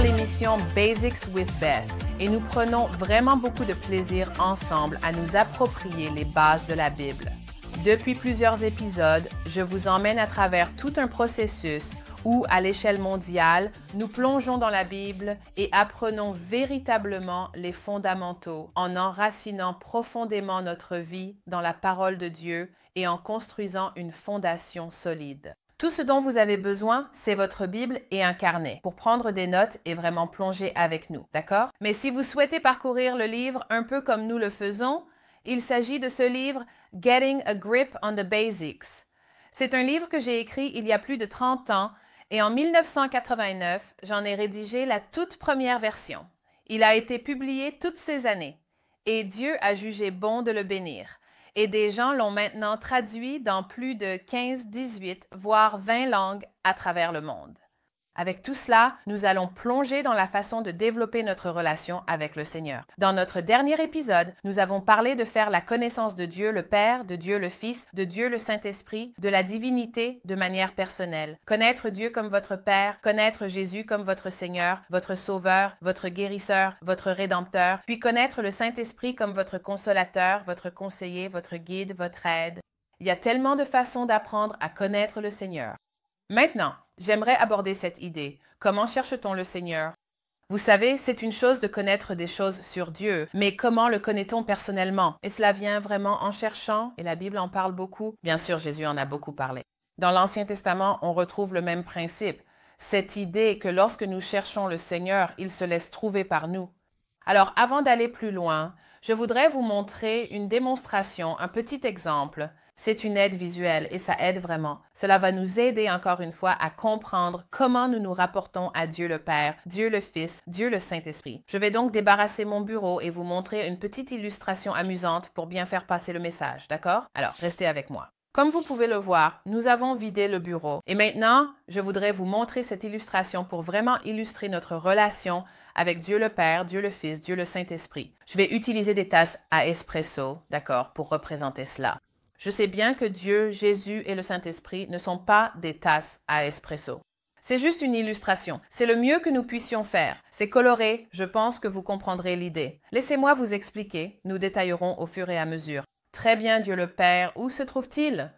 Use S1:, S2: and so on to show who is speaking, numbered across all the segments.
S1: l'émission Basics with Beth et nous prenons vraiment beaucoup de plaisir ensemble à nous approprier les bases de la Bible. Depuis plusieurs épisodes, je vous emmène à travers tout un processus où, à l'échelle mondiale, nous plongeons dans la Bible et apprenons véritablement les fondamentaux en enracinant profondément notre vie dans la parole de Dieu et en construisant une fondation solide. Tout ce dont vous avez besoin, c'est votre Bible et un carnet pour prendre des notes et vraiment plonger avec nous, d'accord? Mais si vous souhaitez parcourir le livre un peu comme nous le faisons, il s'agit de ce livre « Getting a Grip on the Basics ». C'est un livre que j'ai écrit il y a plus de 30 ans et en 1989, j'en ai rédigé la toute première version. Il a été publié toutes ces années et Dieu a jugé bon de le bénir. Et des gens l'ont maintenant traduit dans plus de 15, 18, voire 20 langues à travers le monde. Avec tout cela, nous allons plonger dans la façon de développer notre relation avec le Seigneur. Dans notre dernier épisode, nous avons parlé de faire la connaissance de Dieu le Père, de Dieu le Fils, de Dieu le Saint-Esprit, de la divinité de manière personnelle. Connaître Dieu comme votre Père, connaître Jésus comme votre Seigneur, votre Sauveur, votre Guérisseur, votre Rédempteur, puis connaître le Saint-Esprit comme votre consolateur, votre conseiller, votre guide, votre aide. Il y a tellement de façons d'apprendre à connaître le Seigneur. Maintenant, j'aimerais aborder cette idée. Comment cherche-t-on le Seigneur? Vous savez, c'est une chose de connaître des choses sur Dieu, mais comment le connaît-on personnellement? Et cela vient vraiment en cherchant, et la Bible en parle beaucoup. Bien sûr, Jésus en a beaucoup parlé. Dans l'Ancien Testament, on retrouve le même principe. Cette idée que lorsque nous cherchons le Seigneur, il se laisse trouver par nous. Alors, avant d'aller plus loin, je voudrais vous montrer une démonstration, un petit exemple. C'est une aide visuelle et ça aide vraiment. Cela va nous aider encore une fois à comprendre comment nous nous rapportons à Dieu le Père, Dieu le Fils, Dieu le Saint-Esprit. Je vais donc débarrasser mon bureau et vous montrer une petite illustration amusante pour bien faire passer le message, d'accord? Alors, restez avec moi. Comme vous pouvez le voir, nous avons vidé le bureau. Et maintenant, je voudrais vous montrer cette illustration pour vraiment illustrer notre relation avec Dieu le Père, Dieu le Fils, Dieu le Saint-Esprit. Je vais utiliser des tasses à espresso, d'accord, pour représenter cela. Je sais bien que Dieu, Jésus et le Saint-Esprit ne sont pas des tasses à espresso. C'est juste une illustration. C'est le mieux que nous puissions faire. C'est coloré, je pense que vous comprendrez l'idée. Laissez-moi vous expliquer, nous détaillerons au fur et à mesure. Très bien, Dieu le Père, où se trouve-t-il?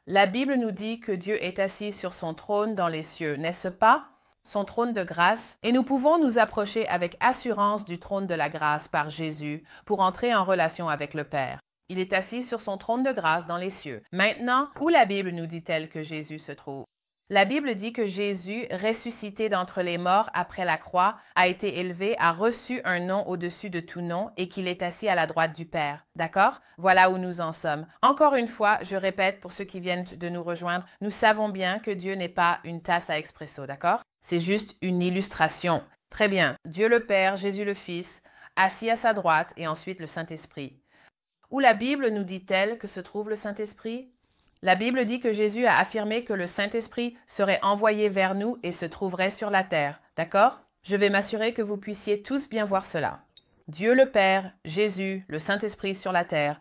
S1: La Bible nous dit que Dieu est assis sur son trône dans les cieux, n'est-ce pas? Son trône de grâce, et nous pouvons nous approcher avec assurance du trône de la grâce par Jésus pour entrer en relation avec le Père. Il est assis sur son trône de grâce dans les cieux. Maintenant, où la Bible nous dit-elle que Jésus se trouve? La Bible dit que Jésus, ressuscité d'entre les morts après la croix, a été élevé, a reçu un nom au-dessus de tout nom et qu'il est assis à la droite du Père. D'accord? Voilà où nous en sommes. Encore une fois, je répète pour ceux qui viennent de nous rejoindre, nous savons bien que Dieu n'est pas une tasse à espresso, d'accord? C'est juste une illustration. Très bien. Dieu le Père, Jésus le Fils, assis à sa droite et ensuite le Saint-Esprit. Où la Bible nous dit-elle que se trouve le Saint-Esprit? La Bible dit que Jésus a affirmé que le Saint-Esprit serait envoyé vers nous et se trouverait sur la terre. D'accord? Je vais m'assurer que vous puissiez tous bien voir cela. Dieu le Père, Jésus, le Saint-Esprit sur la terre.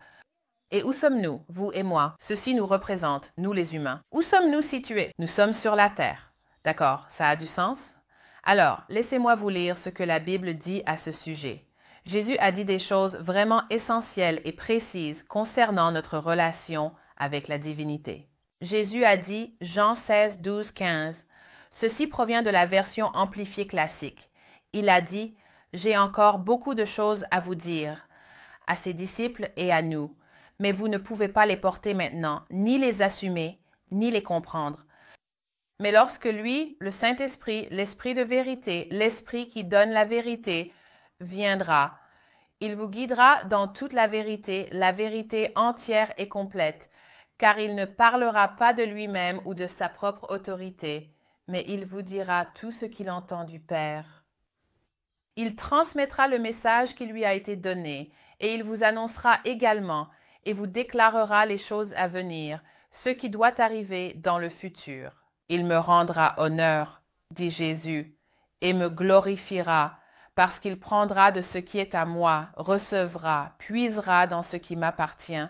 S1: Et où sommes-nous, vous et moi? Ceci nous représente, nous les humains. Où sommes-nous situés? Nous sommes sur la terre. D'accord, ça a du sens? Alors, laissez-moi vous lire ce que la Bible dit à ce sujet. Jésus a dit des choses vraiment essentielles et précises concernant notre relation avec la divinité. Jésus a dit, Jean 16, 12, 15, « Ceci provient de la version amplifiée classique. Il a dit, « J'ai encore beaucoup de choses à vous dire, à ses disciples et à nous, mais vous ne pouvez pas les porter maintenant, ni les assumer, ni les comprendre. Mais lorsque lui, le Saint-Esprit, l'Esprit de vérité, l'Esprit qui donne la vérité, viendra. Il vous guidera dans toute la vérité entière et complète, car il ne parlera pas de lui-même ou de sa propre autorité, mais il vous dira tout ce qu'il entend du Père. Il transmettra le message qui lui a été donné, et il vous annoncera également, et vous déclarera les choses à venir, ce qui doit arriver dans le futur. Il me rendra honneur, dit Jésus, et me glorifiera, parce qu'il prendra de ce qui est à moi, recevra, puisera dans ce qui m'appartient,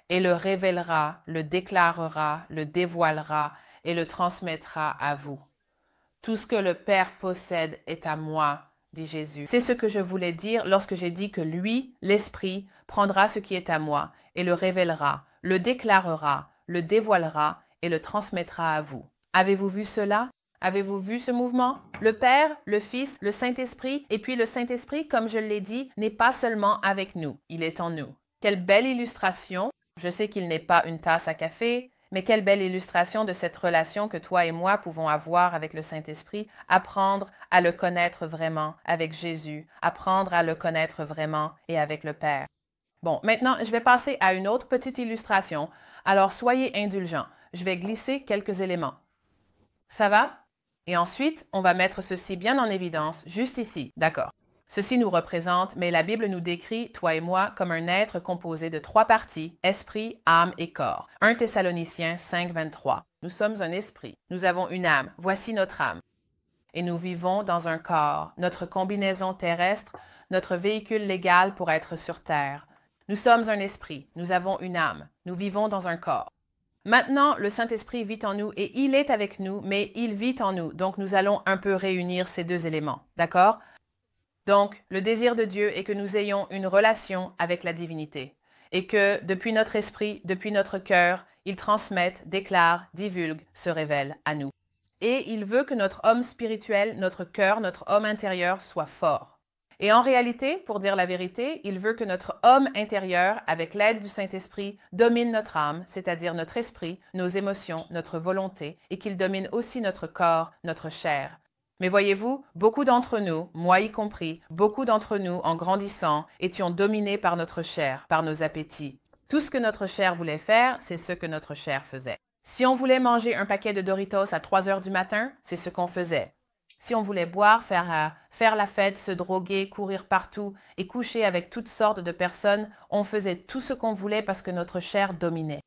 S1: et le révélera, le déclarera, le dévoilera, et le transmettra à vous. Tout ce que le Père possède est à moi, dit Jésus. C'est ce que je voulais dire lorsque j'ai dit que lui, l'Esprit, prendra ce qui est à moi et le révélera, le déclarera, le dévoilera et le transmettra à vous. Avez-vous vu cela? Avez-vous vu ce mouvement? Le Père, le Fils, le Saint-Esprit, et puis le Saint-Esprit, comme je l'ai dit, n'est pas seulement avec nous, il est en nous. Quelle belle illustration! Je sais qu'il n'est pas une tasse à café, mais quelle belle illustration de cette relation que toi et moi pouvons avoir avec le Saint-Esprit, apprendre à le connaître vraiment avec Jésus, apprendre à le connaître vraiment et avec le Père. Bon, maintenant, je vais passer à une autre petite illustration. Alors, soyez indulgents. Je vais glisser quelques éléments. Ça va? Et ensuite, on va mettre ceci bien en évidence, juste ici. D'accord. Ceci nous représente, mais la Bible nous décrit, toi et moi, comme un être composé de 3 parties, esprit, âme et corps. 1 Thessaloniciens 5, 23. Nous sommes un esprit. Nous avons une âme. Voici notre âme. Et nous vivons dans un corps, notre combinaison terrestre, notre véhicule légal pour être sur terre. Nous sommes un esprit. Nous avons une âme. Nous vivons dans un corps. Maintenant, le Saint-Esprit vit en nous et il est avec nous, mais il vit en nous. Donc, nous allons un peu réunir ces 2 éléments. D'accord? Donc, le désir de Dieu est que nous ayons une relation avec la divinité et que, depuis notre esprit, depuis notre cœur, il transmette, déclare, divulgue, se révèle à nous. Et il veut que notre homme spirituel, notre cœur, notre homme intérieur soit fort. Et en réalité, pour dire la vérité, il veut que notre homme intérieur, avec l'aide du Saint-Esprit, domine notre âme, c'est-à-dire notre esprit, nos émotions, notre volonté, et qu'il domine aussi notre corps, notre chair. Mais voyez-vous, beaucoup d'entre nous, moi y compris, beaucoup d'entre nous, en grandissant, étions dominés par notre chair, par nos appétits. Tout ce que notre chair voulait faire, c'est ce que notre chair faisait. Si on voulait manger un paquet de Doritos à 3 heures du matin, c'est ce qu'on faisait. Si on voulait boire, faire la fête, se droguer, courir partout et coucher avec toutes sortes de personnes, on faisait tout ce qu'on voulait parce que notre chair dominait.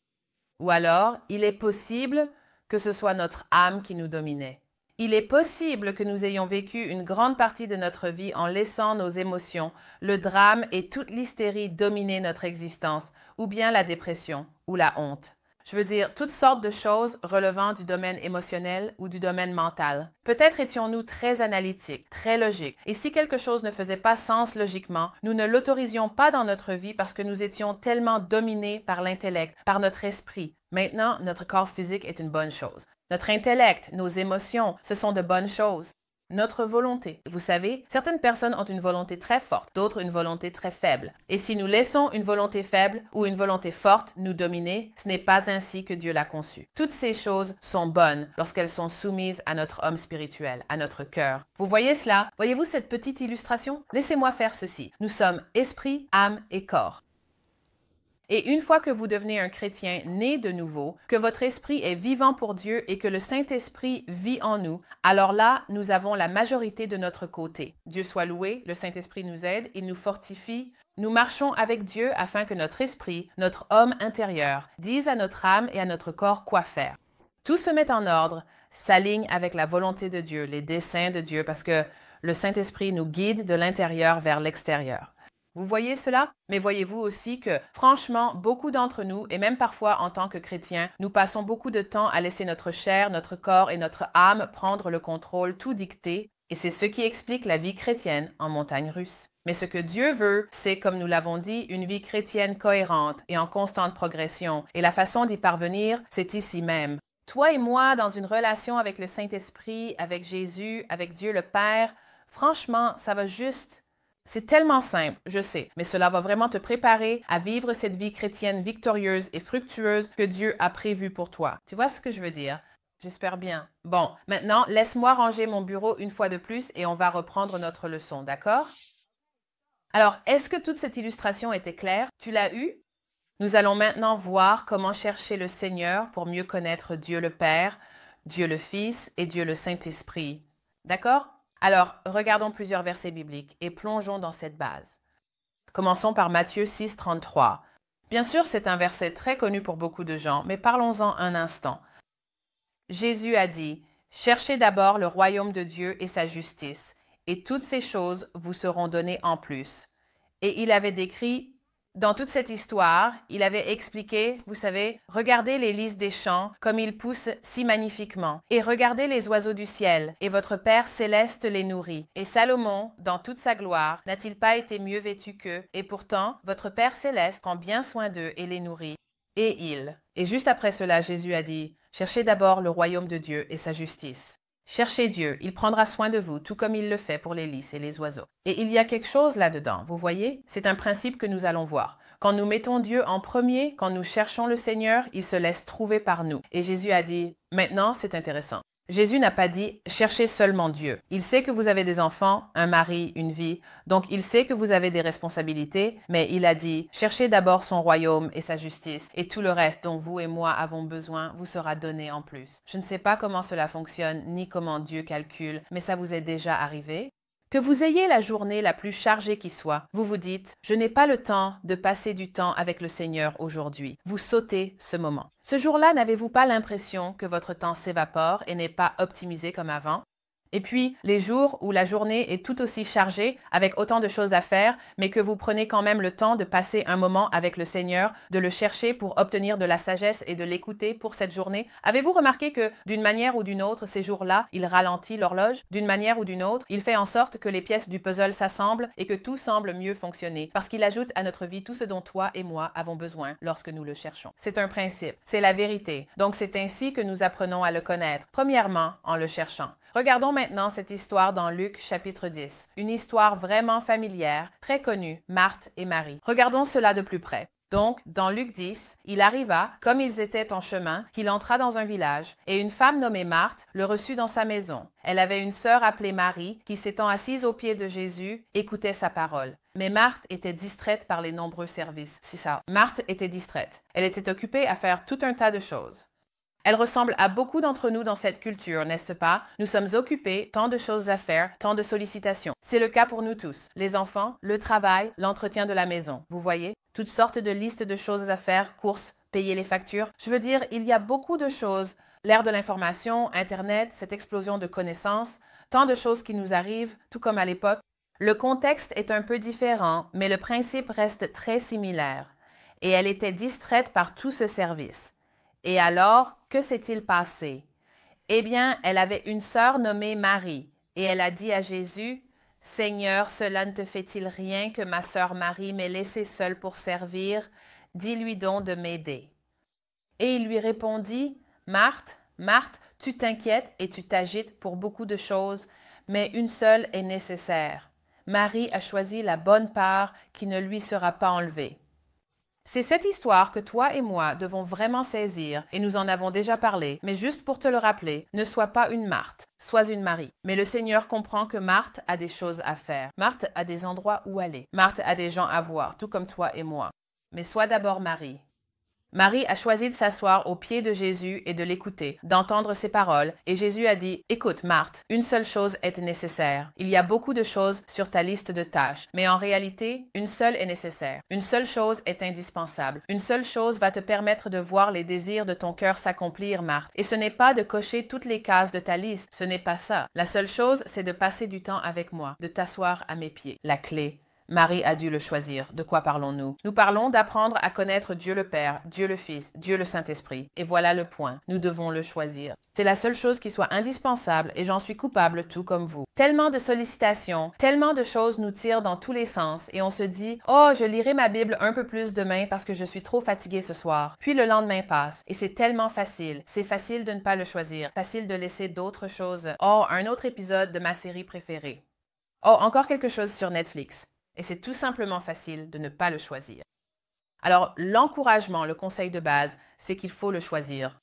S1: Ou alors, il est possible que ce soit notre âme qui nous dominait. Il est possible que nous ayons vécu une grande partie de notre vie en laissant nos émotions, le drame et toute l'hystérie dominer notre existence, ou bien la dépression ou la honte. Je veux dire, toutes sortes de choses relevant du domaine émotionnel ou du domaine mental. Peut-être étions-nous très analytiques, très logiques, et si quelque chose ne faisait pas sens logiquement, nous ne l'autorisions pas dans notre vie parce que nous étions tellement dominés par l'intellect, par notre esprit. Maintenant, notre corps physique est une bonne chose. Notre intellect, nos émotions, ce sont de bonnes choses. Notre volonté. Vous savez, certaines personnes ont une volonté très forte, d'autres une volonté très faible. Et si nous laissons une volonté faible ou une volonté forte nous dominer, ce n'est pas ainsi que Dieu l'a conçu. Toutes ces choses sont bonnes lorsqu'elles sont soumises à notre homme spirituel, à notre cœur. Vous voyez cela? Voyez-vous cette petite illustration? Laissez-moi faire ceci. Nous sommes esprit, âme et corps. Et une fois que vous devenez un chrétien né de nouveau, que votre esprit est vivant pour Dieu et que le Saint-Esprit vit en nous, alors là, nous avons la majorité de notre côté. Dieu soit loué, le Saint-Esprit nous aide, il nous fortifie. Nous marchons avec Dieu afin que notre esprit, notre homme intérieur, dise à notre âme et à notre corps quoi faire. Tout se met en ordre, s'aligne avec la volonté de Dieu, les desseins de Dieu, parce que le Saint-Esprit nous guide de l'intérieur vers l'extérieur. Vous voyez cela? Mais voyez-vous aussi que, franchement, beaucoup d'entre nous, et même parfois en tant que chrétiens, nous passons beaucoup de temps à laisser notre chair, notre corps et notre âme prendre le contrôle, tout dicter, et c'est ce qui explique la vie chrétienne en montagne russe. Mais ce que Dieu veut, c'est, comme nous l'avons dit, une vie chrétienne cohérente et en constante progression, et la façon d'y parvenir, c'est ici même. Toi et moi, dans une relation avec le Saint-Esprit, avec Jésus, avec Dieu le Père, franchement, ça va juste... C'est tellement simple, je sais, mais cela va vraiment te préparer à vivre cette vie chrétienne victorieuse et fructueuse que Dieu a prévue pour toi. Tu vois ce que je veux dire? J'espère bien. Bon, maintenant, laisse-moi ranger mon bureau une fois de plus et on va reprendre notre leçon, d'accord? Alors, est-ce que toute cette illustration était claire? Tu l'as eue? Nous allons maintenant voir comment chercher le Seigneur pour mieux connaître Dieu le Père, Dieu le Fils et Dieu le Saint-Esprit. D'accord? Alors, regardons plusieurs versets bibliques et plongeons dans cette base. Commençons par Matthieu 6, 33. Bien sûr, c'est un verset très connu pour beaucoup de gens, mais parlons-en un instant. Jésus a dit, « Cherchez d'abord le royaume de Dieu et sa justice, et toutes ces choses vous seront données en plus. » Et il avait décrit Dans toute cette histoire, il avait expliqué, vous savez, regardez les lys des champs comme ils poussent si magnifiquement, et regardez les oiseaux du ciel, et votre Père céleste les nourrit. Et Salomon, dans toute sa gloire, n'a-t-il pas été mieux vêtu qu'eux? Et pourtant, votre Père céleste prend bien soin d'eux et les nourrit. Et juste après cela, Jésus a dit, cherchez d'abord le royaume de Dieu et sa justice. Cherchez Dieu, il prendra soin de vous, tout comme il le fait pour les lys et les oiseaux. Et il y a quelque chose là-dedans, vous voyez? C'est un principe que nous allons voir. Quand nous mettons Dieu en premier, quand nous cherchons le Seigneur, il se laisse trouver par nous. Et Jésus a dit, maintenant, c'est intéressant. Jésus n'a pas dit « cherchez seulement Dieu ». Il sait que vous avez des enfants, un mari, une vie, donc il sait que vous avez des responsabilités, mais il a dit « cherchez d'abord son royaume et sa justice, et tout le reste dont vous et moi avons besoin vous sera donné en plus ». Je ne sais pas comment cela fonctionne, ni comment Dieu calcule, mais ça vous est déjà arrivé? Que vous ayez la journée la plus chargée qui soit, vous vous dites « Je n'ai pas le temps de passer du temps avec le Seigneur aujourd'hui ». Vous sautez ce moment. Ce jour-là, n'avez-vous pas l'impression que votre temps s'évapore et n'est pas optimisé comme avant? Et puis, les jours où la journée est tout aussi chargée, avec autant de choses à faire, mais que vous prenez quand même le temps de passer un moment avec le Seigneur, de le chercher pour obtenir de la sagesse et de l'écouter pour cette journée, avez-vous remarqué que, d'une manière ou d'une autre, ces jours-là, il ralentit l'horloge? D'une manière ou d'une autre, il fait en sorte que les pièces du puzzle s'assemblent et que tout semble mieux fonctionner, parce qu'il ajoute à notre vie tout ce dont toi et moi avons besoin lorsque nous le cherchons. C'est un principe, c'est la vérité. Donc c'est ainsi que nous apprenons à le connaître, premièrement en le cherchant. Regardons maintenant cette histoire dans Luc chapitre 10, une histoire vraiment familière, très connue, Marthe et Marie. Regardons cela de plus près. Donc, dans Luc 10, il arriva, comme ils étaient en chemin, qu'il entra dans un village, et une femme nommée Marthe le reçut dans sa maison. Elle avait une sœur appelée Marie, qui s'étant assise aux pieds de Jésus, écoutait sa parole. Mais Marthe était distraite par les nombreux services. C'est ça. Marthe était distraite. Elle était occupée à faire tout un tas de choses. Elle ressemble à beaucoup d'entre nous dans cette culture, n'est-ce pas? Nous sommes occupés, tant de choses à faire, tant de sollicitations. C'est le cas pour nous tous. Les enfants, le travail, l'entretien de la maison. Vous voyez? Toutes sortes de listes de choses à faire, courses, payer les factures. Je veux dire, il y a beaucoup de choses. L'ère de l'information, Internet, cette explosion de connaissances, tant de choses qui nous arrivent, tout comme à l'époque. Le contexte est un peu différent, mais le principe reste très similaire. Et elle était distraite par tout ce service. Et alors, que s'est-il passé? Eh bien, elle avait une sœur nommée Marie, et elle a dit à Jésus, « Seigneur, cela ne te fait-il rien que ma sœur Marie m'ait laissée seule pour servir? Dis-lui donc de m'aider. » Et il lui répondit, « Marthe, Marthe, tu t'inquiètes et tu t'agites pour beaucoup de choses, mais une seule est nécessaire. Marie a choisi la bonne part qui ne lui sera pas enlevée. » C'est cette histoire que toi et moi devons vraiment saisir, et nous en avons déjà parlé, mais juste pour te le rappeler, ne sois pas une Marthe, sois une Marie. Mais le Seigneur comprend que Marthe a des choses à faire. Marthe a des endroits où aller. Marthe a des gens à voir, tout comme toi et moi. Mais sois d'abord Marie. Marie a choisi de s'asseoir aux pieds de Jésus et de l'écouter, d'entendre ses paroles, et Jésus a dit « Écoute, Marthe, une seule chose est nécessaire. Il y a beaucoup de choses sur ta liste de tâches, mais en réalité, une seule est nécessaire. Une seule chose est indispensable. Une seule chose va te permettre de voir les désirs de ton cœur s'accomplir, Marthe. Et ce n'est pas de cocher toutes les cases de ta liste, ce n'est pas ça. La seule chose, c'est de passer du temps avec moi, de t'asseoir à mes pieds. La clé. Marie a dû le choisir. De quoi parlons-nous? Nous parlons d'apprendre à connaître Dieu le Père, Dieu le Fils, Dieu le Saint-Esprit. Et voilà le point. Nous devons le choisir. C'est la seule chose qui soit indispensable et j'en suis coupable tout comme vous. Tellement de sollicitations, tellement de choses nous tirent dans tous les sens et on se dit « Oh, je lirai ma Bible un peu plus demain parce que je suis trop fatigué ce soir. » Puis le lendemain passe et c'est tellement facile. C'est facile de ne pas le choisir, facile de laisser d'autres choses. Oh, un autre épisode de ma série préférée. Oh, encore quelque chose sur Netflix. Et c'est tout simplement facile de ne pas le choisir. Alors, l'encouragement, le conseil de base, c'est qu'il faut le choisir.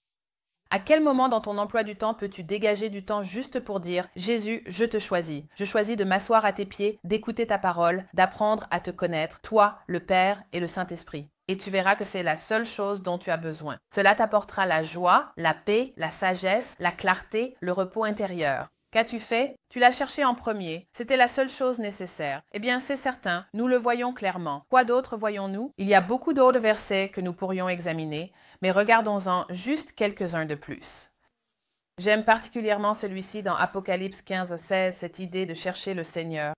S1: À quel moment dans ton emploi du temps peux-tu dégager du temps juste pour dire « Jésus, je te choisis. Je choisis de m'asseoir à tes pieds, d'écouter ta parole, d'apprendre à te connaître, toi, le Père et le Saint-Esprit. » Et tu verras que c'est la seule chose dont tu as besoin. Cela t'apportera la joie, la paix, la sagesse, la clarté, le repos intérieur. Qu'as-tu fait? Tu l'as cherché en premier. C'était la seule chose nécessaire. Eh bien, c'est certain, nous le voyons clairement. Quoi d'autre voyons-nous? Il y a beaucoup d'autres versets que nous pourrions examiner, mais regardons-en juste quelques-uns de plus. J'aime particulièrement celui-ci dans Apocalypse 15-16, cette idée de chercher le Seigneur.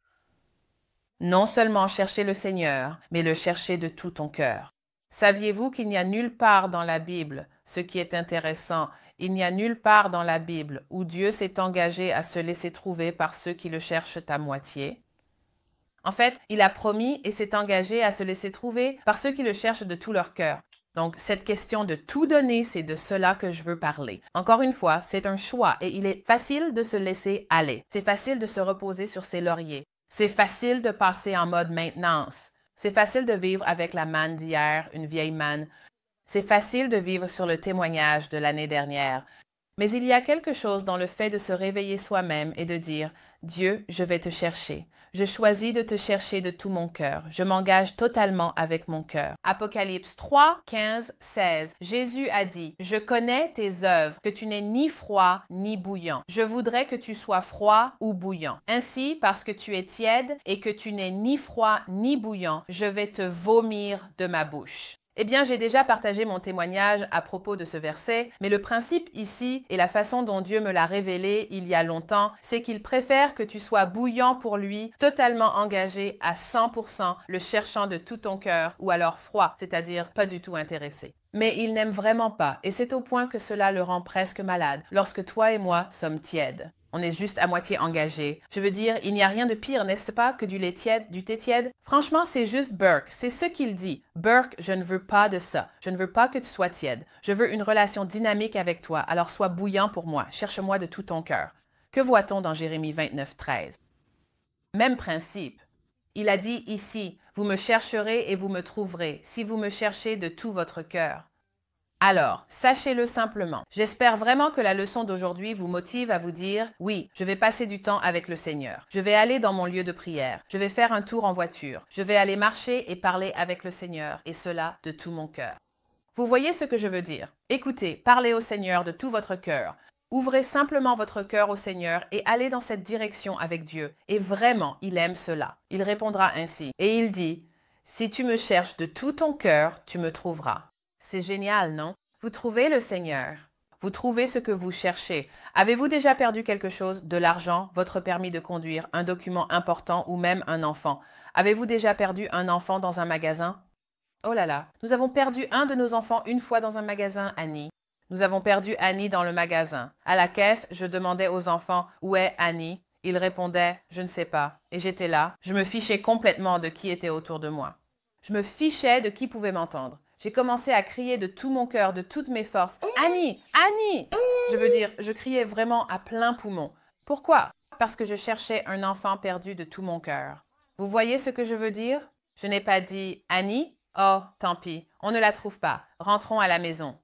S1: Non seulement chercher le Seigneur, mais le chercher de tout ton cœur. Saviez-vous qu'il n'y a nulle part dans la Bible, ce qui est intéressant, il n'y a nulle part dans la Bible où Dieu s'est engagé à se laisser trouver par ceux qui le cherchent à moitié? En fait, il a promis et s'est engagé à se laisser trouver par ceux qui le cherchent de tout leur cœur. Donc, cette question de tout donner, c'est de cela que je veux parler. Encore une fois, c'est un choix et il est facile de se laisser aller. C'est facile de se reposer sur ses lauriers. C'est facile de passer en mode maintenance. C'est facile de vivre avec la manne d'hier, une vieille manne. C'est facile de vivre sur le témoignage de l'année dernière. Mais il y a quelque chose dans le fait de se réveiller soi-même et de dire « Dieu, je vais te chercher. Je choisis de te chercher de tout mon cœur. Je m'engage totalement avec mon cœur. » Apocalypse 3, 15, 16. Jésus a dit « Je connais tes œuvres, que tu n'es ni froid ni bouillant. Je voudrais que tu sois froid ou bouillant. Ainsi, parce que tu es tiède et que tu n'es ni froid ni bouillant, je vais te vomir de ma bouche. » Eh bien, j'ai déjà partagé mon témoignage à propos de ce verset, mais le principe ici et la façon dont Dieu me l'a révélé il y a longtemps, c'est qu'il préfère que tu sois bouillant pour lui, totalement engagé à 100%, le cherchant de tout ton cœur, ou alors froid, c'est-à-dire pas du tout intéressé. Mais il n'aime vraiment pas, et c'est au point que cela le rend presque malade, lorsque toi et moi sommes tièdes. On est juste à moitié engagé. Je veux dire, il n'y a rien de pire, n'est-ce pas, que du lait tiède, du thé tiède? Franchement, c'est juste Burke. C'est ce qu'il dit. Burke, je ne veux pas de ça. Je ne veux pas que tu sois tiède. Je veux une relation dynamique avec toi. Alors sois bouillant pour moi. Cherche-moi de tout ton cœur. Que voit-on dans Jérémie 29, 13? Même principe. Il a dit ici, vous me chercherez et vous me trouverez, si vous me cherchez de tout votre cœur. Alors, sachez-le simplement. J'espère vraiment que la leçon d'aujourd'hui vous motive à vous dire « Oui, je vais passer du temps avec le Seigneur. Je vais aller dans mon lieu de prière. Je vais faire un tour en voiture. Je vais aller marcher et parler avec le Seigneur, et cela de tout mon cœur. » Vous voyez ce que je veux dire? Écoutez, parlez au Seigneur de tout votre cœur. Ouvrez simplement votre cœur au Seigneur et allez dans cette direction avec Dieu. Et vraiment, il aime cela. Il répondra ainsi. Et il dit « Si tu me cherches de tout ton cœur, tu me trouveras. » C'est génial, non? Vous trouvez le Seigneur. Vous trouvez ce que vous cherchez. Avez-vous déjà perdu quelque chose, de l'argent, votre permis de conduire, un document important ou même un enfant? Avez-vous déjà perdu un enfant dans un magasin? Oh là là, nous avons perdu un de nos enfants une fois dans un magasin, Annie. Nous avons perdu Annie dans le magasin. À la caisse, je demandais aux enfants « Où est Annie ?» Ils répondaient « Je ne sais pas ». Et j'étais là. Je me fichais complètement de qui était autour de moi. Je me fichais de qui pouvait m'entendre. J'ai commencé à crier de tout mon cœur, de toutes mes forces. « Annie! Annie! » Je veux dire, je criais vraiment à plein poumon. Pourquoi? Parce que je cherchais un enfant perdu de tout mon cœur. Vous voyez ce que je veux dire? Je n'ai pas dit « Annie? Oh, tant pis, on ne la trouve pas. Rentrons à la maison. »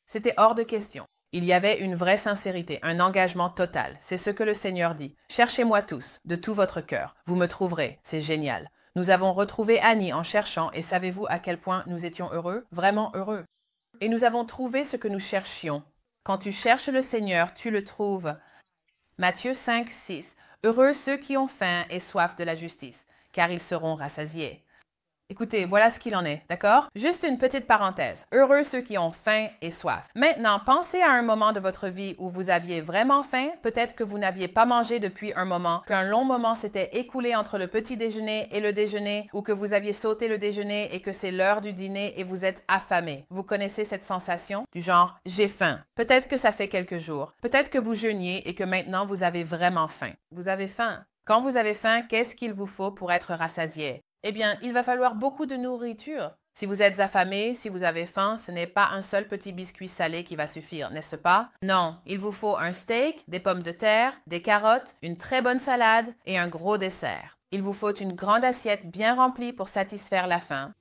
S1: C'était hors de question. Il y avait une vraie sincérité, un engagement total. C'est ce que le Seigneur dit. « Cherchez-moi tous, de tout votre cœur. Vous me trouverez. C'est génial. » Nous avons retrouvé Annie en cherchant et savez-vous à quel point nous étions heureux? Vraiment heureux. Et nous avons trouvé ce que nous cherchions. Quand tu cherches le Seigneur, tu le trouves. Matthieu 5, 6. Heureux ceux qui ont faim et soif de la justice, car ils seront rassasiés. Écoutez, voilà ce qu'il en est, d'accord? Juste une petite parenthèse. Heureux ceux qui ont faim et soif. Maintenant, pensez à un moment de votre vie où vous aviez vraiment faim. Peut-être que vous n'aviez pas mangé depuis un moment, qu'un long moment s'était écoulé entre le petit déjeuner et le déjeuner, ou que vous aviez sauté le déjeuner et que c'est l'heure du dîner et vous êtes affamé. Vous connaissez cette sensation? Du genre, j'ai faim. Peut-être que ça fait quelques jours. Peut-être que vous jeûniez et que maintenant vous avez vraiment faim. Vous avez faim. Quand vous avez faim, qu'est-ce qu'il vous faut pour être rassasié? Eh bien, il va falloir beaucoup de nourriture. Si vous êtes affamé, si vous avez faim, ce n'est pas un seul petit biscuit salé qui va suffire, n'est-ce pas? Non, il vous faut un steak, des pommes de terre, des carottes, une très bonne salade et un gros dessert. Il vous faut une grande assiette bien remplie pour satisfaire la faim.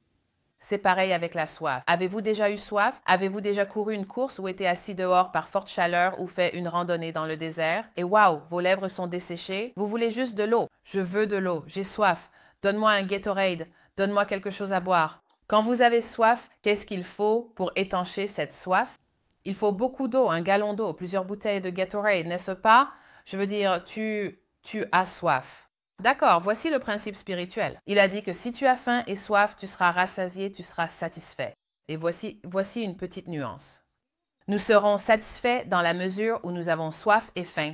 S1: C'est pareil avec la soif. Avez-vous déjà eu soif? Avez-vous déjà couru une course ou été assis dehors par forte chaleur ou fait une randonnée dans le désert? Et waouh, vos lèvres sont desséchées? Vous voulez juste de l'eau. Je veux de l'eau, j'ai soif. Donne-moi un Gatorade, donne-moi quelque chose à boire. Quand vous avez soif, qu'est-ce qu'il faut pour étancher cette soif? Il faut beaucoup d'eau, un gallon d'eau, plusieurs bouteilles de Gatorade, n'est-ce pas? Je veux dire, tu as soif. D'accord, voici le principe spirituel. Il a dit que si tu as faim et soif, tu seras rassasié, tu seras satisfait. Et voici une petite nuance. Nous serons satisfaits dans la mesure où nous avons soif et faim.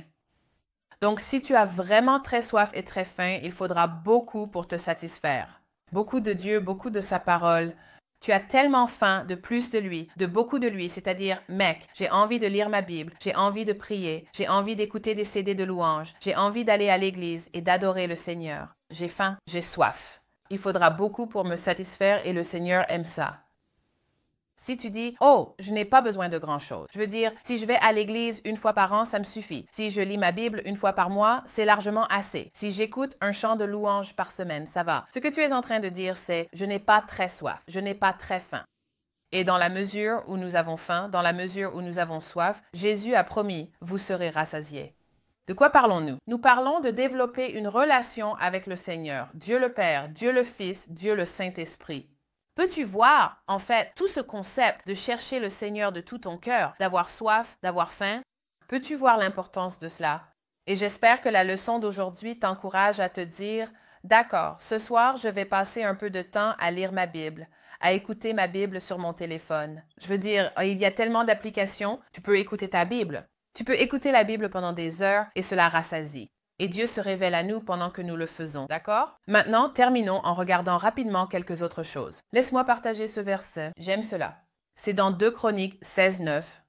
S1: Donc, si tu as vraiment très soif et très faim, il faudra beaucoup pour te satisfaire. Beaucoup de Dieu, beaucoup de sa parole. Tu as tellement faim de plus de lui, de beaucoup de lui, c'est-à-dire, mec, j'ai envie de lire ma Bible, j'ai envie de prier, j'ai envie d'écouter des CD de louanges, j'ai envie d'aller à l'église et d'adorer le Seigneur. J'ai faim, j'ai soif. Il faudra beaucoup pour me satisfaire et le Seigneur aime ça. Si tu dis, oh, je n'ai pas besoin de grand-chose. Je veux dire, si je vais à l'église une fois par an, ça me suffit. Si je lis ma Bible une fois par mois, c'est largement assez. Si j'écoute un chant de louange par semaine, ça va. Ce que tu es en train de dire, c'est, je n'ai pas très soif, je n'ai pas très faim. Et dans la mesure où nous avons faim, dans la mesure où nous avons soif, Jésus a promis, vous serez rassasiés. De quoi parlons-nous? Nous parlons de développer une relation avec le Seigneur, Dieu le Père, Dieu le Fils, Dieu le Saint-Esprit. Peux-tu voir, en fait, tout ce concept de chercher le Seigneur de tout ton cœur, d'avoir soif, d'avoir faim? Peux-tu voir l'importance de cela? Et j'espère que la leçon d'aujourd'hui t'encourage à te dire, d'accord, ce soir, je vais passer un peu de temps à lire ma Bible, à écouter ma Bible sur mon téléphone. Je veux dire, il y a tellement d'applications, tu peux écouter ta Bible. Tu peux écouter la Bible pendant des heures et cela rassasie. Et Dieu se révèle à nous pendant que nous le faisons, d'accord? Maintenant, terminons en regardant rapidement quelques autres choses. Laisse-moi partager ce verset. J'aime cela. C'est dans 2 Chroniques 16, 9.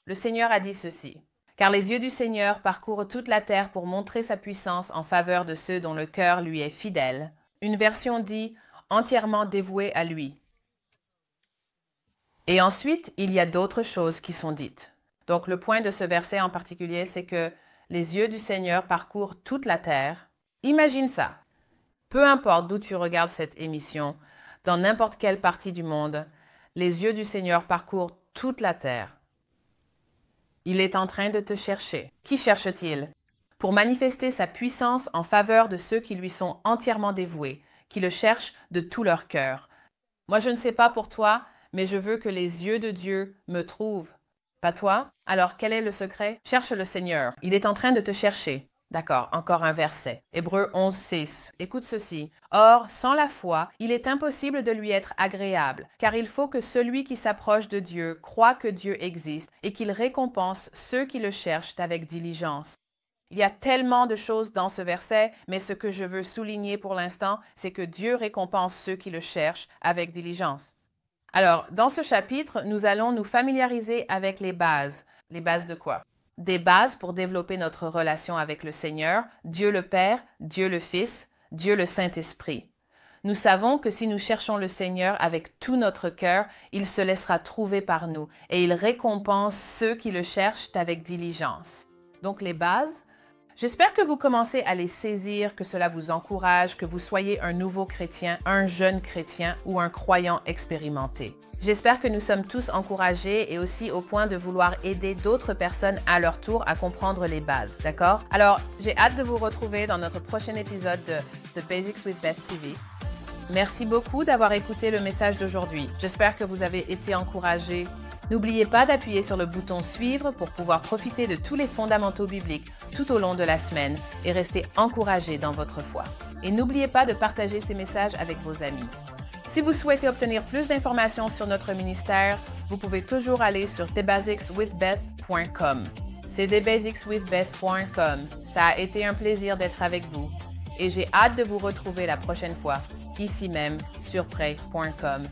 S1: Le Seigneur a dit ceci. « Car les yeux du Seigneur parcourent toute la terre pour montrer sa puissance en faveur de ceux dont le cœur lui est fidèle. » Une version dit « entièrement dévoué à lui ». Et ensuite, il y a d'autres choses qui sont dites. Donc, le point de ce verset en particulier, c'est que les yeux du Seigneur parcourent toute la terre. Imagine ça. Peu importe d'où tu regardes cette émission, dans n'importe quelle partie du monde, les yeux du Seigneur parcourent toute la terre. Il est en train de te chercher. Qui cherche-t-il? Pour manifester sa puissance en faveur de ceux qui lui sont entièrement dévoués, qui le cherchent de tout leur cœur. Moi, je ne sais pas pour toi, mais je veux que les yeux de Dieu me trouvent. Pas toi? Alors, quel est le secret? Cherche le Seigneur. Il est en train de te chercher. D'accord, encore un verset. Hébreux 11, 6. Écoute ceci. Or, sans la foi, il est impossible de lui être agréable, car il faut que celui qui s'approche de Dieu croie que Dieu existe et qu'il récompense ceux qui le cherchent avec diligence. Il y a tellement de choses dans ce verset, mais ce que je veux souligner pour l'instant, c'est que Dieu récompense ceux qui le cherchent avec diligence. Alors, dans ce chapitre, nous allons nous familiariser avec les bases. Les bases de quoi? Des bases pour développer notre relation avec le Seigneur, Dieu le Père, Dieu le Fils, Dieu le Saint-Esprit. Nous savons que si nous cherchons le Seigneur avec tout notre cœur, il se laissera trouver par nous et il récompense ceux qui le cherchent avec diligence. Donc les bases, j'espère que vous commencez à les saisir, que cela vous encourage, que vous soyez un nouveau chrétien, un jeune chrétien ou un croyant expérimenté. J'espère que nous sommes tous encouragés et aussi au point de vouloir aider d'autres personnes à leur tour à comprendre les bases, d'accord? Alors, j'ai hâte de vous retrouver dans notre prochain épisode de Basics with Beth TV. Merci beaucoup d'avoir écouté le message d'aujourd'hui. J'espère que vous avez été encouragés. N'oubliez pas d'appuyer sur le bouton « Suivre » pour pouvoir profiter de tous les fondamentaux bibliques tout au long de la semaine et rester encouragé dans votre foi. Et n'oubliez pas de partager ces messages avec vos amis. Si vous souhaitez obtenir plus d'informations sur notre ministère, vous pouvez toujours aller sur thebasicswithbeth.com. C'est thebasicswithbeth.com. Ça a été un plaisir d'être avec vous et j'ai hâte de vous retrouver la prochaine fois, ici même sur pray.com.